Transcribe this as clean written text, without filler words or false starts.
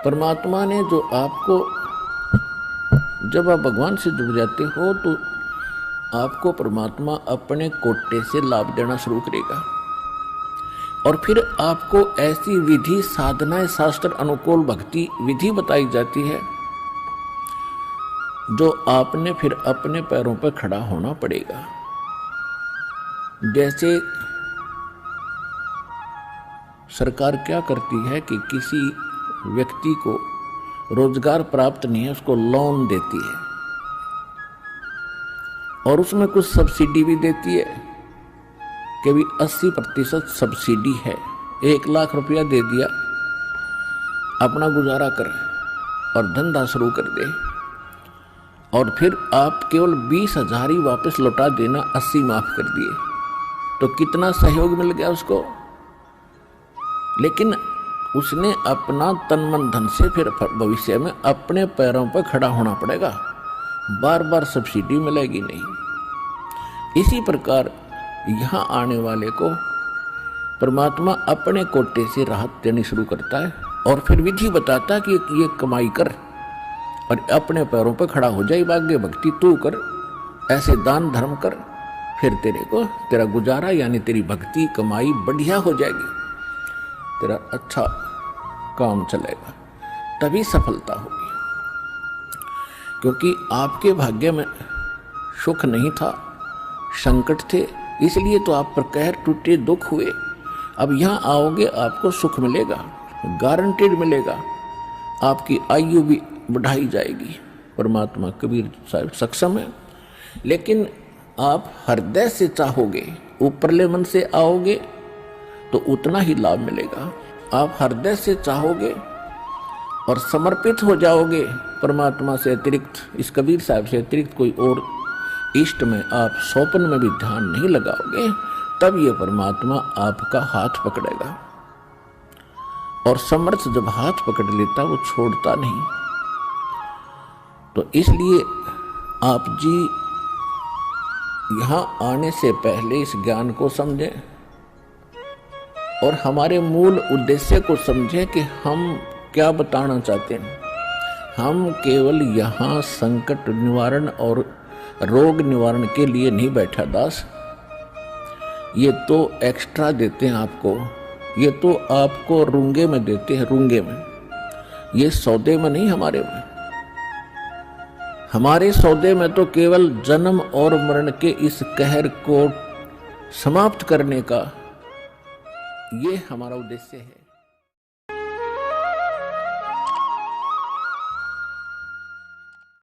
परमात्मा ने जो आपको, जब आप भगवान से जुड़ जाते हो तो आपको परमात्मा अपने कोटे से लाभ देना शुरू करेगा और फिर आपको ऐसी विधि साधनाएं, शास्त्र अनुकूल भक्ति विधि बताई जाती है जो आपने फिर अपने पैरों पर खड़ा होना पड़ेगा। जैसे सरकार क्या करती है कि किसी व्यक्ति को रोजगार प्राप्त नहीं है, उसको लोन देती है और उसमें कुछ सब्सिडी भी देती है कि भी 80% सब्सिडी है। 1 लाख रुपया दे दिया, अपना गुजारा कर और धंधा शुरू कर दे और फिर आप केवल 20,000 ही वापस लौटा देना, 80 माफ कर दिए, तो कितना सहयोग मिल गया उसको। लेकिन उसने अपना तन मन धन से फिर भविष्य में अपने पैरों पर खड़ा होना पड़ेगा, बार बार सब्सिडी मिलेगी नहीं। इसी प्रकार यहाँ आने वाले को परमात्मा अपने कोटे से राहत देनी शुरू करता है और फिर विधि बताता है कि ये कमाई कर और अपने पैरों पर खड़ा हो जाए, भाग्य भक्ति तू कर, ऐसे दान धर्म कर, फिर तेरे को तेरा गुजारा यानी तेरी भक्ति कमाई बढ़िया हो जाएगी, तेरा अच्छा काम चलेगा, तभी सफलता होगी। क्योंकि आपके भाग्य में सुख नहीं था, संकट थे, इसलिए तो आप पर कहर टूटे, दुख हुए। अब यहाँ आओगे आपको सुख मिलेगा, गारंटेड मिलेगा, आपकी आयु भी बढ़ाई जाएगी। परमात्मा कबीर साहब सक्षम है। लेकिन आप हृदय से चाहोगे, ऊपरले मन से आओगे तो उतना ही लाभ मिलेगा। आप हृदय से चाहोगे और समर्पित हो जाओगे परमात्मा से अतिरिक्त, इस कबीर साहब से अतिरिक्त कोई और इष्ट में आप स्वप्न में भी ध्यान नहीं लगाओगे, तब ये परमात्मा आपका हाथ पकड़ेगा। और समर्थ जब हाथ पकड़ लेता वो छोड़ता नहीं। तो इसलिए आप जी यहाँ आने से पहले इस ज्ञान को समझें और हमारे मूल उद्देश्य को समझें कि हम क्या बताना चाहते हैं। हम केवल यहाँ संकट निवारण और रोग निवारण के लिए नहीं बैठा दास, ये तो एक्स्ट्रा देते हैं आपको, ये तो आपको रूंगे में देते हैं, रूंगे में, ये सौदे में नहीं, हमारे में। हमारे सौदे में तो केवल जन्म और मरण के इस कहर को समाप्त करने का ये हमारा उद्देश्य है।